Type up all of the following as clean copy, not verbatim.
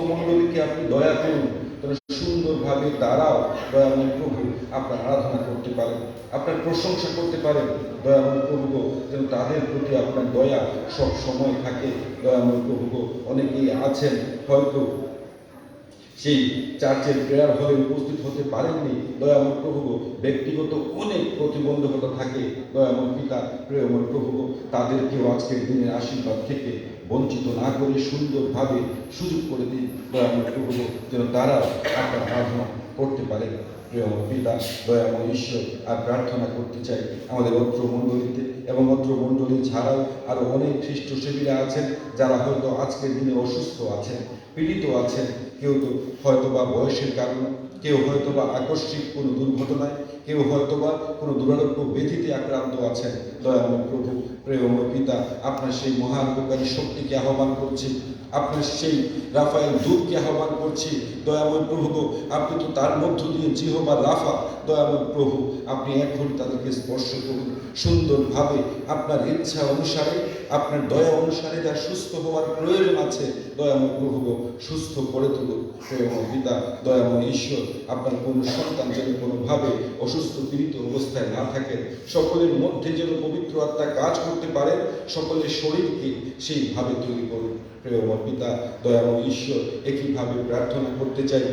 মণ্ডলীকে আপনি দয়া করুন, যেন সুন্দরভাবে তারাও দয়াময় প্রভু আপনার আরাধনা করতে পারেন, আপনার প্রশংসা করতে পারেন। দয়াময় প্রভু যেন তাদের প্রতি আপনার দয়া সব সময় থাকে। দয়াময় প্রভু অনেকেই আছেন হয়তো সেই চার্চের প্রেয়ার হলে উপস্থিত হতে পারেননি। দয়াময় প্রভু ব্যক্তিগত অনেক প্রতিবন্ধকতা থাকে। দয়াময় পিতা, প্রেমময় প্রভু তাদেরকেও আজকের দিনের আশীর্বাদ থেকে বঞ্চিত না করে সুন্দরভাবে সুযোগ করে দিন। দয়াময় প্রভু যেন তারা আপনার আরাধনা করতে পারে। প্রিয়ময় পিতা, দয়াময় ঈশ্বর, আর প্রার্থনা করতে চাই আমাদের অত্র মণ্ডলীতে এবং অত্র মণ্ডলী ছাড়াও আরো অনেক খ্রিস্টসেবীরা আছেন যারা হয়তো আজকের দিনে অসুস্থ আছেন, পীড়িত আছেন। কেউ তো হয়তো বা বয়সের কারণে, কেউ হয়তো বা আকস্মিক কোনো দুর্ঘটনায়, কেউ হয়তো বা কোনো দুরারোগ্য ব্যাধিতে আক্রান্ত আছেন। দয়াময় প্রভু, প্রেমময় পিতা, আপনার সেই মহান উপকারী শক্তিকে আহ্বান করছি, আপনার সেই রাফায়েল দূতকে আহ্বান করছি। দয়াময় প্রভু, আপনি তো তার মধ্য দিয়ে জিহবা রাফা। দয়াময় প্রভু, আপনি এখন তাদেরকে স্পর্শ করুন সুন্দরভাবে, আপনার ইচ্ছা অনুসারে, আপনার দয়া অনুসারে যার সুস্থ হওয়ার প্রয়োজন আছে। দয়াময় প্রভু সুস্থ করে তুলুন। প্রেমময় পিতা, দয়াময় ঈশ্বর, আপনার কোন সন্তান যেন কোনোভাবে অসুস্থ পীড়িত অবস্থায় না থাকেন, সকলের মধ্যে যেন পবিত্র আত্মা কাজ করতে পারেন, সকলের শরীরকে সেইভাবে তৈরি করুন। প্রেমময় পিতা, দয়াময় ঈশ্বর, একইভাবে প্রার্থনা করতে চাই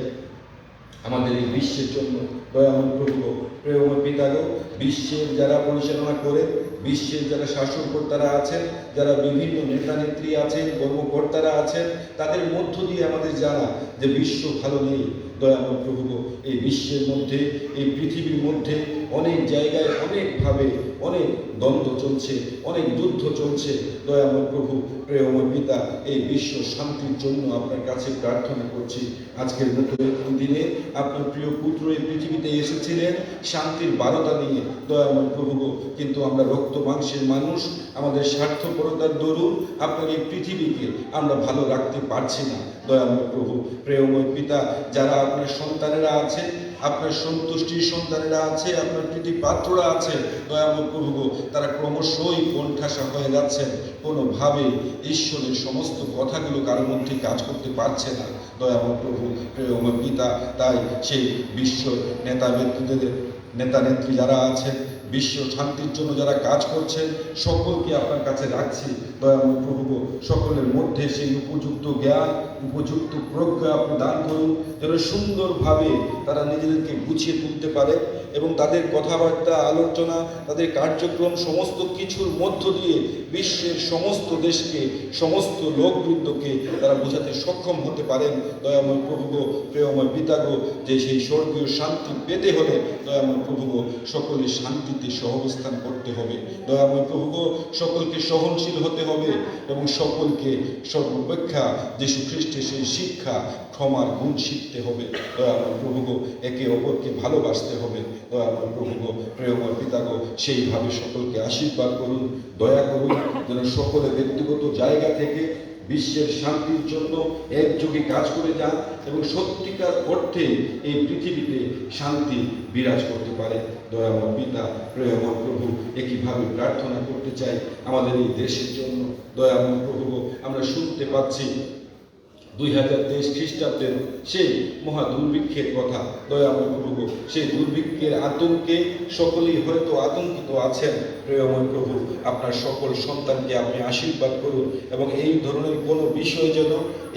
আমাদের এই বিশ্বের জন্য। দয়াময় প্রভু, প্রেমময় পিতাগো, বিশ্বের যারা পরিচালনা করে, বিশ্বের যারা শাসনকর্তারা আছেন, যারা বিভিন্ন নেতা নেত্রী আছেন, কর্মকর্তারা আছেন, তাদের মধ্য দিয়ে আমাদের জানা যে বিশ্ব ভালো নেই। দয়াময় প্রভু, এই বিশ্বের মধ্যে, এই পৃথিবীর মধ্যে অনেক জায়গায় অনেকভাবে অনেক দ্বন্দ্ব চলছে, অনেক যুদ্ধ চলছে। দয়াময় প্রভু, প্রেমময় পিতা, এই বিশ্ব শান্তির জন্য আপনার কাছে প্রার্থনা করছি। আজকের মতো একটি দিনে আপনার প্রিয় পুত্র এই পৃথিবীতে এসেছিলেন শান্তির বার্তা নিয়ে। দয়াময় প্রভু, কিন্তু আমরা রক্ত মাংসের মানুষ, আমাদের স্বার্থপরতার দরুন আপনার এই পৃথিবীকে আমরা ভালো রাখতে পারছি না। দয়াময় প্রভু, প্রেমময় পিতা, যারা আপনার সন্তানেরা আছে, আপনার সন্তুষ্টির সন্তানেরা আছে, আপনার প্রীতি পাত্ররা আছে, দয়াময় প্রভু, তারা ক্রমশই কোণঠাসা হয়ে যাচ্ছেন, কোনোভাবে ঈশ্বরের সমস্ত কথাগুলো কারোর মধ্যে কাজ করতে পারছে না। দয়াময় প্রভু, প্রেমময় পিতা, তাই সেই বিশ্ব নেতা নেত্রী যারা আছেন, বিশ্ব শান্তির জন্য যারা কাজ করছেন, সকলকে আপনার কাছে রাখছি। দয়াময় প্রভু, সকলের মধ্যে সেই উপযুক্ত জ্ঞান, উপযুক্ত প্রজ্ঞা আপনি দান করুন, যেন সুন্দরভাবে তারা নিজেদেরকে গুছিয়ে তুলতে পারে এবং তাদের কথাবার্তা, আলোচনা, তাদের কার্যক্রম সমস্ত কিছুর মধ্য দিয়ে বিশ্বের সমস্ত দেশকে, সমস্ত লোকবৃন্দকে তারা বোঝাতে সক্ষম হতে পারেন। দয়াময় প্রভু, প্রেমময় পিতাগো, যে সেই স্বর্গীয় শান্তি পেতে হলে দয়াময় প্রভু সকলের শান্তিতে সহাবস্থান করতে হবে। দয়াময় প্রভু, সকলকে সহনশীল হতে হবে এবং সকলকে সর্বাপেক্ষা যীশু খ্রিস্টের সেই শিক্ষা, ক্ষমার গুণ শিখতে হবে। দয়াময় প্রভু, একে অপরকে ভালোবাসতে হবে। দয়াময় প্রভু, প্রেমময় পিতাগো, সেইভাবে সকলকে আশীর্বাদ করুন, দয়া করুন, যেন সকলে ব্যক্তিগত জায়গা থেকে বিশ্বের শান্তির জন্য একযোগে কাজ করে যান এবং সত্যিকার অর্থে এই পৃথিবীতে শান্তি বিরাজ করতে পারে। দয়াময় পিতা, প্রেমময় প্রভু, একইভাবে প্রার্থনা করতে চাই আমাদের এই দেশের জন্য। দয়াময় প্রভু, আমরা শুনতে পাচ্ছি 2023 খ্রিস্টাব্দের সেই মহা দুর্ভিক্ষের কথা। দয়াময় প্রভু, সেই দুর্ভিক্ষের আতঙ্কে সকলেই হয়তো আতঙ্কিত আছেন। প্রেমময় প্রভু, আপনার সকল সন্তানকে আপনি আশীর্বাদ করুন এবং এই ধরনের কোনো বিষয় যেন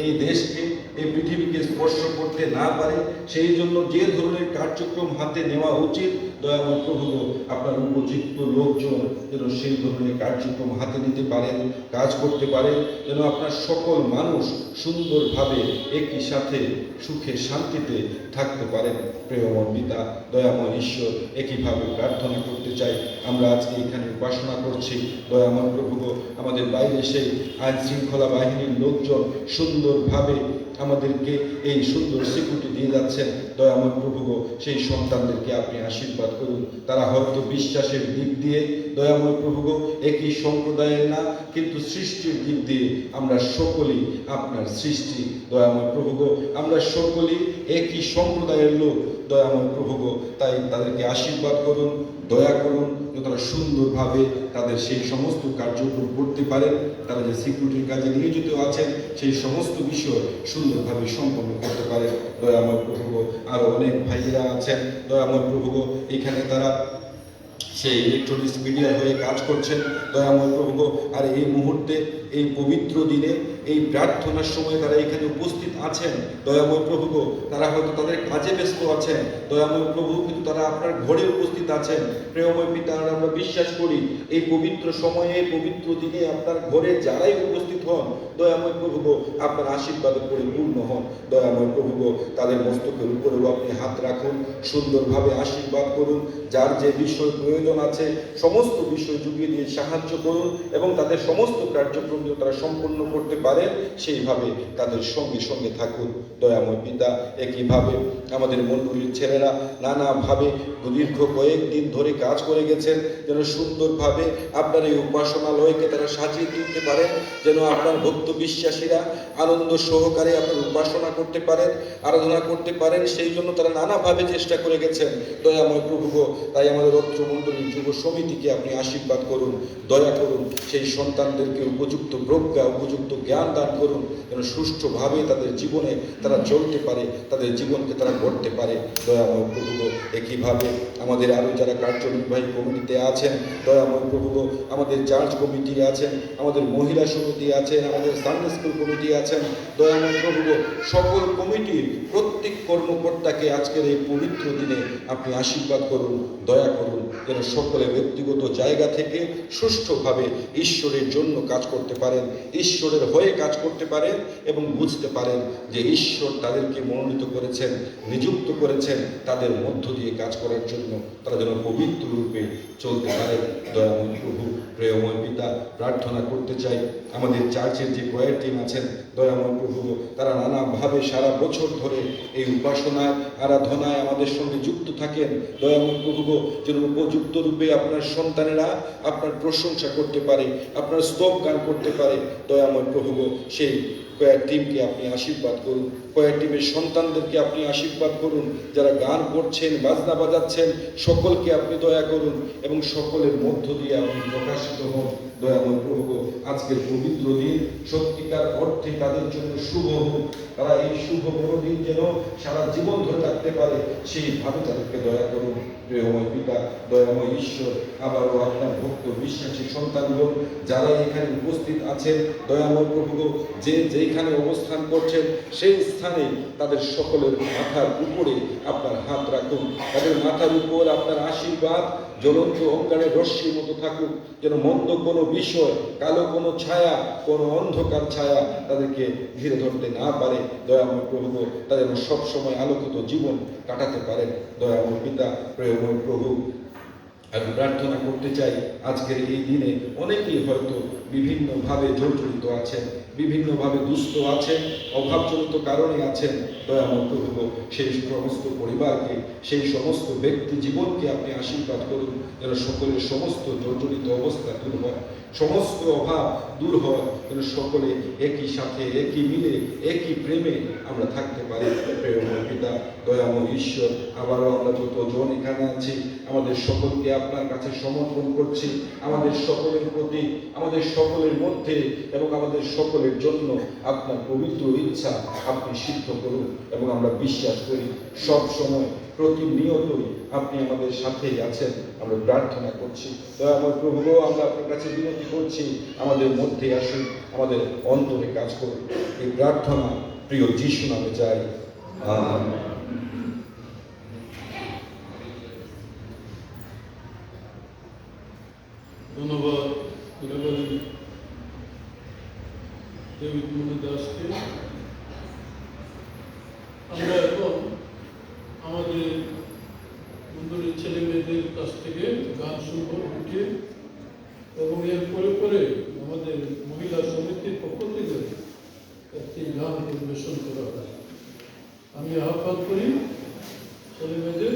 এই দেশকে, এই পৃথিবীকে স্পর্শ করতে না পারে, সেই জন্য যে ধরনের কার্যক্রম হাতে নেওয়া উচিত, দয়াময় প্রভু, আপনার উপযুক্ত লোকজন যেন সেই ধরনের কার্যক্রম হাতে নিতে পারেন, কাজ করতে পারেন, যেন আপনার সকল মানুষ সুন্দরভাবে একই সাথে সুখে শান্তিতে থাকতে পারেন। প্রেমময় পিতা, দয়াময় ঈশ্বর, একইভাবে প্রার্থনা করতে চাই। আমরা আজকে এখানে উপাসনা করছি। দয়াময় প্রভু, আমাদের বাইরে সেই আইন শৃঙ্খলা বাহিনীর লোকজন সুন্দরভাবে আমাদেরকে এই সুন্দর সিকিউরিটি দিয়ে যাচ্ছেন। দয়াময় প্রভু, সেই সন্তানদেরকে আপনি আশীর্বাদ করুন। তারা হয়তো বিশ্বাসের দিক দিয়ে দয়াময় প্রভু একই সম্প্রদায়ের না, কিন্তু সৃষ্টির দিক দিয়ে আমরা সকলেই আপনার সৃষ্টি। দয়াময় প্রভু, আমরা সকলেই একই সম্প্রদায়ের লোক। দয়াময় প্রভু গো, তাই তাদেরকে আশীর্বাদ করুন, দয়া করুন, যে তারা সুন্দরভাবে তাদের সেই সমস্ত কার্যক্রম করতে পারেন। তারা যে সিকিউরিটির কাজে নিয়োজিত আছেন সেই সমস্ত বিষয় সুন্দরভাবে সম্পন্ন করতে পারে দয়াময় প্রভু গো। আরও অনেক ভাইয়েরা আছেন দয়াময় প্রভু গো, এখানে তারা সেই ইলেকট্রনিক্স মিডিয়া হয়ে কাজ করছেন দয়াময় প্রভু গো। আর এই মুহূর্তে এই পবিত্র দিনে এই প্রার্থনার সময় তারা এখানে উপস্থিত আছেন দয়াময় প্রভু গো। তারা হয়তো তাদের কাজে ব্যস্ত আছেন দয়াময় প্রভু, কিন্তু তারা আপনার ঘরে উপস্থিত আছেন। প্রেমময় পিতা, আমরা বিশ্বাস করি এই পবিত্র সময়ে পবিত্র দিনে আপনার ঘরে যারাই উপস্থিত হন দয়াময় প্রভু গো, আপনার আশীর্বাদে পরিপূর্ণ হন দয়াময় প্রভু গো। তাদের মস্তকের উপরেও আপনি হাত রাখুন, সুন্দরভাবে আশীর্বাদ করুন, যার যে বিষয় প্রয়োজন আছে সমস্ত বিষয় যুগিয়ে দিয়ে সাহায্য করুন, এবং তাদের সমস্ত কার্যক্রম যদি তারা সম্পন্ন করতে পারেন সেইভাবে তাদের সঙ্গে সঙ্গে থাকুন দয়াময় পিতা। একইভাবে আমাদের মণ্ডলীর ছেলেরা নানাভাবে দীর্ঘ কয়েকদিন ধরে কাজ করে গেছেন, যেন সুন্দরভাবে আপনার এই উপাসনালয়কে তারা সাজিয়ে তুলতে পারেন, যেন আপনার ভক্ত বিশ্বাসীরা আনন্দ সহকারে আপনার উপাসনা করতে পারেন, আরাধনা করতে পারেন। সেই জন্য তারা নানাভাবে চেষ্টা করে গেছেন দয়াময় প্রভু গো। তাই আমাদের অত্র মণ্ডলীর যুব সমিতিকে আপনি আশীর্বাদ করুন, দয়া করুন, সেই সন্তানদেরকে উপযুক্ত প্রজ্ঞা, উপযুক্ত জ্ঞান দান করুন, যেন সুষ্ঠুভাবে তাদের জীবনে তারা চলতে পারে, তাদের জীবনকে তারা গড়তে পারে দয়াময় প্রভু গো। একইভাবে আমাদের আরও যারা কার্যনির্বাহী কমিটিতে আছেন দয়াময় প্রভু গো, আমাদের চার্চ কমিটি আছেন, আমাদের মহিলা সমিতি আছেন, আমাদের সানডে স্কুল কমিটি আছেন দয়াময় প্রভু গো, সকল কমিটির প্রত্যেক কর্মকর্তাকে আজকের এই পবিত্র দিনে আপনি আশীর্বাদ করুন, দয়া করুন, যেন সকলে ব্যক্তিগত জায়গা থেকে সুষ্ঠুভাবে ঈশ্বরের জন্য কাজ করতে পারেন, ঈশ্বরের হয়ে কাজ করতে পারেন, এবং বুঝতে পারেন যে ঈশ্বর তাদেরকে মনোনীত করেছেন, নিযুক্ত করেছেন তাদের মধ্য দিয়ে কাজ করার জন্য। তারা যেন পবিত্র রূপে চলতে পারে দয়াময় প্রভু। প্রেমময় পিতা, প্রার্থনা করতে চাই আমাদের চার্চের যে প্রেয়ার টিম আছেন দয়াময় প্রভু, তারা নানাভাবে সারা বছর ধরে এই উপাসনায়, আরাধনায় আমাদের সঙ্গে যুক্ত থাকেন দয়াময় প্রভু, যেন উপযুক্ত রূপে আপনার সন্তানেরা আপনার প্রশংসা করতে পারে, আপনার স্তব গান করতে পারে দয়াময় প্রভু। সেই কয়েক টিমকে আপনি আশীর্বাদ করুন, কয়েক টিমের সন্তানদেরকে আপনি আশীর্বাদ করুন, যারা গান করছেন, বাজনা বাজাচ্ছেন, সকলকে আপনি দয়া করুন, এবং সকলের মধ্য দিয়ে আপনি প্রকাশিত হন দয়াময় প্রভু। আজকের পবিত্র দিন সত্যিকার অর্থে তাদের জন্য শুভ হোক, তারা এই শুভ বড় দিন যেন সারা জীবন ধরে রাখতে পারে, সেইভাবে তাদেরকে দয়া করুন প্রিয়ময় পিতা, দয়াময় ঈশ্বর। আবারও আপনার ভক্ত বিশ্বাসী সন্তানগণ যারা এখানে উপস্থিত আছেন দয়াময় প্রভু, যে যেখানে অবস্থান করছেন সেই স্থানে তাদের সকলের মাথার উপরে আপনার হাত রাখুন, তাদের মাথার উপর আপনার আশীর্বাদ জ্বলন্ত অঙ্গারের রশ্মির মতো থাকুক, যেন মন্দ কোনো বিষয়, কালো কোনো ছায়া, কোনো অন্ধকার ছায়া তাদেরকে ঘিরে ধরতে না পারে দয়াময় প্রভু। তারা যেন সবসময় আলোকিত জীবন কাটাতে পারেন দয়াময় পিতা, প্রেমময় প্রভু। আমি প্রার্থনা করতে চাই আজকের এই দিনে অনেকেই হয়তো বিভিন্নভাবে জর্জরিত আছেন, বিভিন্নভাবে দুস্থ আছেন, অভাবজনিত কারণে আছেন দয়াময় প্রভু। সেই সমস্ত পরিবারকে, সেই সমস্ত ব্যক্তি জীবনকে আপনি আশীর্বাদ করুন, যেন সকলের সমস্ত জর্জরিত অবস্থা দূর হয়, সমস্ত অভাব দূর হয়, যেন সকলে একই সাথে, একই মিলে, একই প্রেমে আমরা থাকতে পারি প্রেমময় পিতা, দয়াময় ঈশ্বর। আবারও আমরা যতজন এখানে আছি আমাদের সকলকে আপনার কাছে সমর্পণ করছি, আমাদের সকলের প্রতি, আমাদের সকলের মধ্যে এবং আমাদের সকলের জন্য আপনার পবিত্র ইচ্ছা আপনি সিদ্ধ করুন, এবং আমরা বিশ্বাস করি সব সময় প্রতিনিয়তই আপনি আমাদের সাথেই আছেন। আমরা প্রার্থনা করছি দয়াময় প্রভু, আমরা আপনার কাছে বিনতি করছি, আমাদের মধ্যে আসুন, আমাদের অন্তরে কাজ করুন। এই প্রার্থনা প্রিয় যিশু নামে চাই, আমেন। ধন্যবাদ ডেভিড মনি দাসকে। আমরা এখন আমাদের মন্দিরের ছেলে মেয়েদের কাছ থেকে গান শুনব উঠে, এবং এর পরে পরে আমাদের মহিলা সমিতির পক্ষ থেকে একটি গান পরিবেশন করা হয়। আমি আহ্বান করি ছেলে মেয়েদের।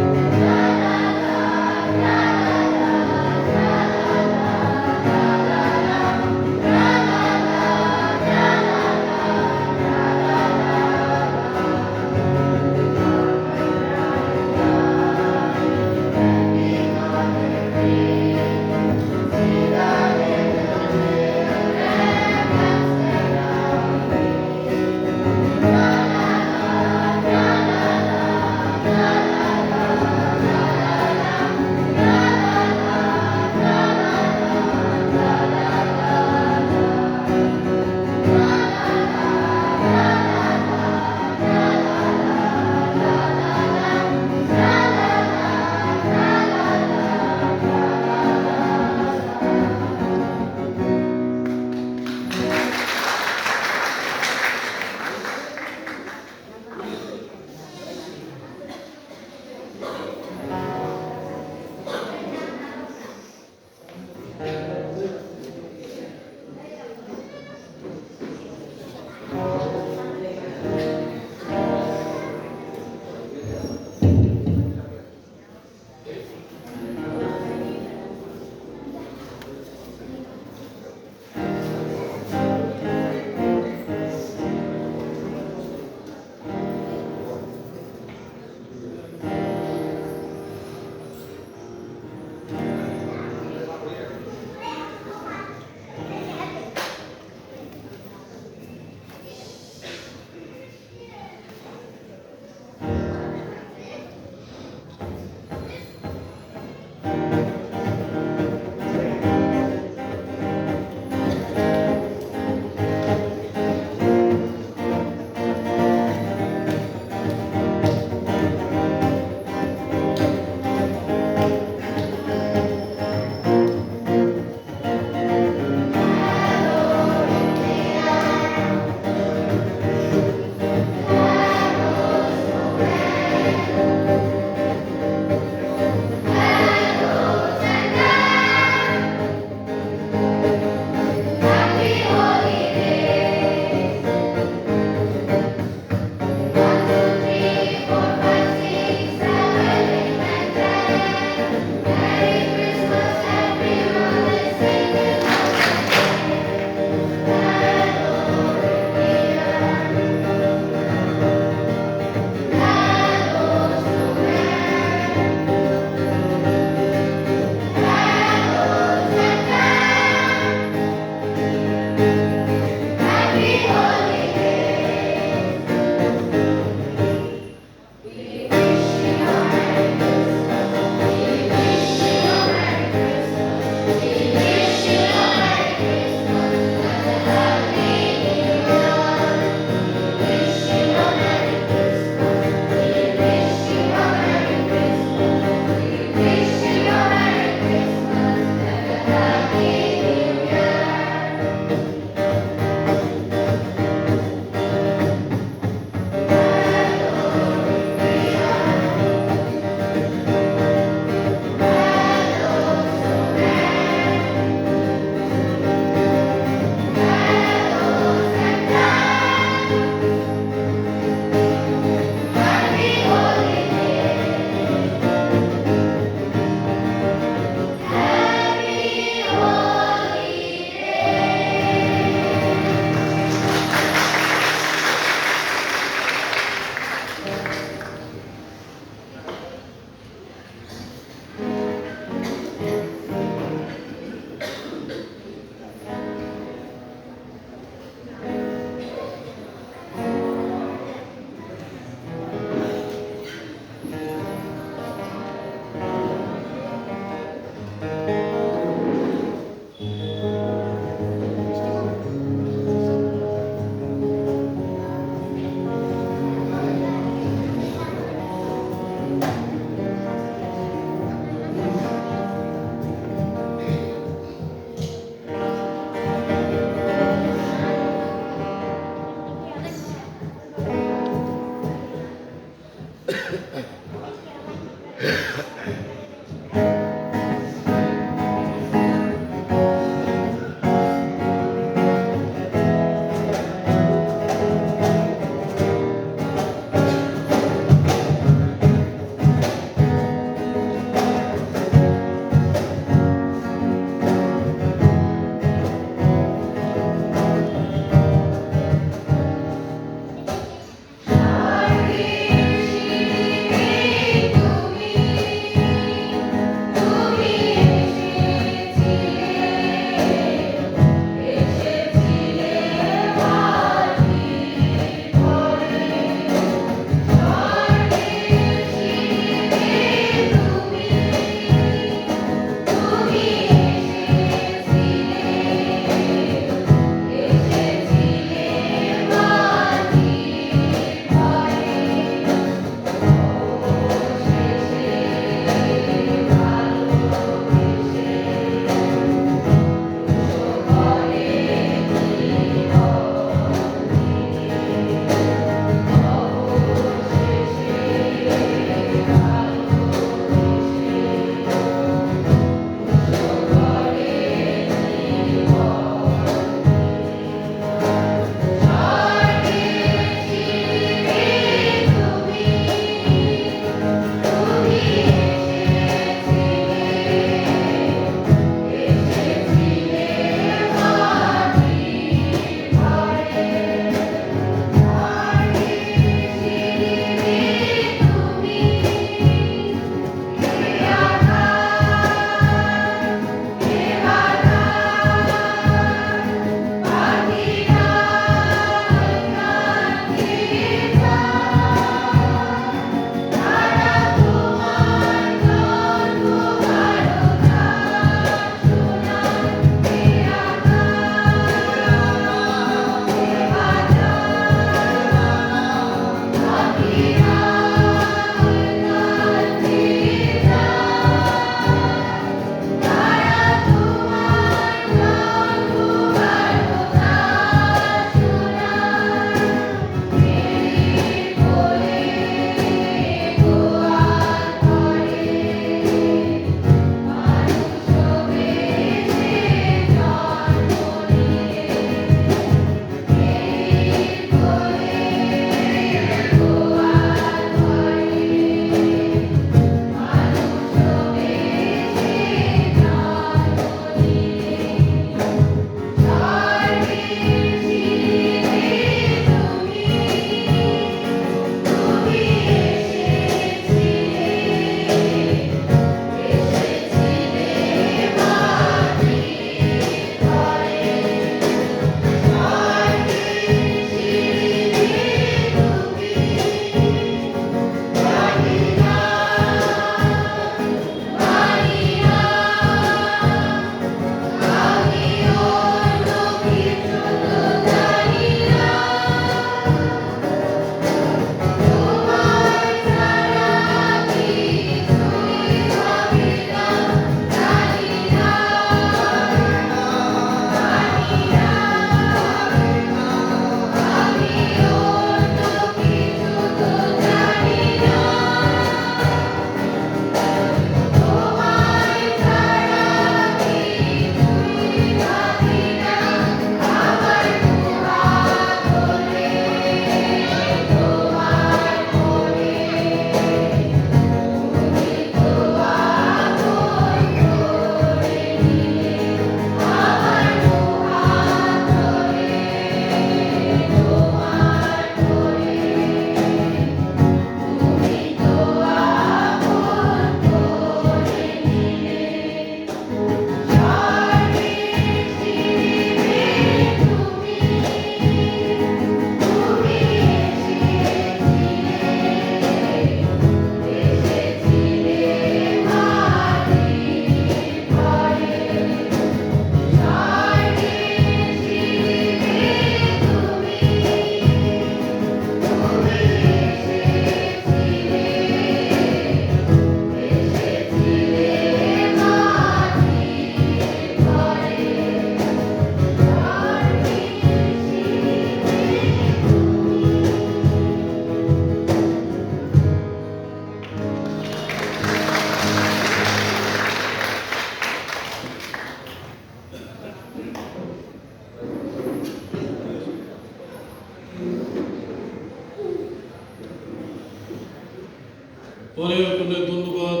অনেক অনেক ধন্যবাদ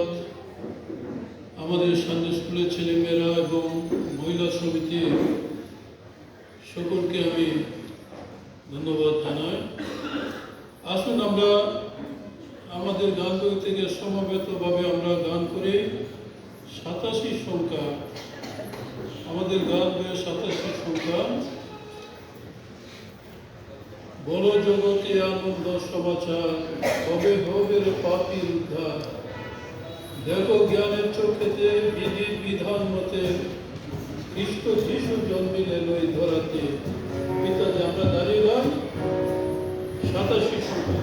আমাদের সানডে স্কুলের ছেলেমেয়েরা এবং মহিলা সমিতির সকলকে আমি ধন্যবাদ জানাই। আসুন আমরা আমাদের গান বই থেকে সমবেতভাবে আমরা গান করি 87 সংখ্যা, আমাদের গান বইয়ের 87 সংখ্যা। বলো জগতে আনন্দ সমাচার, কবে হবে রে পাপীর উদ্ধার। দেখো জ্ঞানের চোখেতে বিধি বিধান মতে খ্রিস্ট যিশু জন্মিলেন ওই ধরাতে। পিতাজি আমরা দাঁড়িয়ে গান 87 সংখ্যা।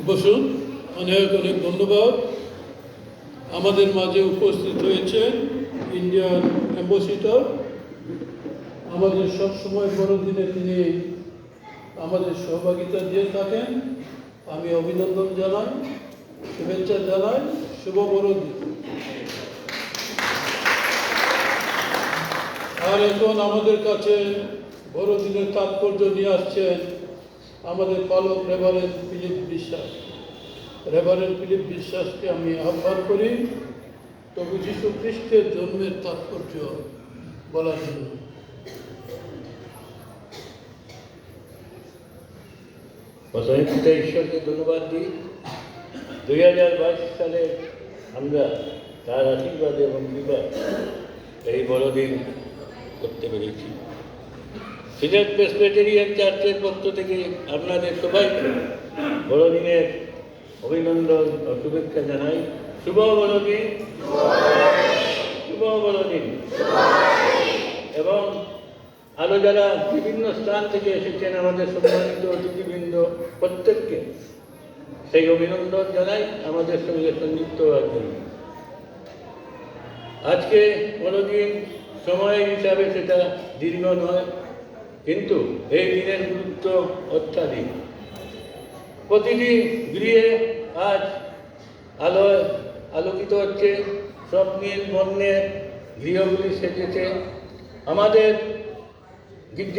বসুন। অনেক অনেক ধন্যবাদ। আমাদের মাঝে উপস্থিত হয়েছেন ইন্ডিয়ান অ্যাম্বাসিডর। আমাদের সবসময় বড়দিনে তিনি আমাদের সহভাগিতা দিয়ে থাকেন। আমি অভিনন্দন জানাই, শুভেচ্ছা জানাই, শুভ বড়দিন। আর এখন আমাদের কাছে বড়দিনের তাৎপর্য নিয়ে আসছেন আমাদের পালক রেভারেন্ড ফিলিপ বিশ্বাস। রেভারেন্ড ফিলিপ বিশ্বাসকে আমি আহ্বান করি প্রভু যীশু খ্রিস্টের জন্মের তাৎপর্য বলার জন্য। প্রথমে পিতা ঈশ্বরকে ধন্যবাদ দিই। 2022 সালে আমরা তার আশীর্বাদ এবং কৃপায় এই বড়দিন করতে পেরেছি। সিলেট প্রেসবিটেরিয়ান চার্চের পক্ষ থেকে আপনাদের সবাইকে বড়দিনের অভিনন্দন ও শুভেচ্ছা জানাই। শুভ বড়দিন, শুভ বড়দিন। এবং আরও যারা বিভিন্ন স্থান থেকে এসেছেন আমাদের সম্মানিত অতিথিবৃন্দ প্রত্যেককে সেই অভিনন্দন জানাই আমাদের সঙ্গে সংযুক্ত হওয়ার জন্য। আজকে বড়দিন সময় হিসাবে সেটা দীর্ঘ নয়, কিন্তু এই দিনের গুরুত্ব অত্যাধিক। প্রতিটি গৃহে আজ আলোয় আলোকিত হচ্ছে, স্বপ্নের বর্ণের গৃহগুলি সেজেছে। আমাদের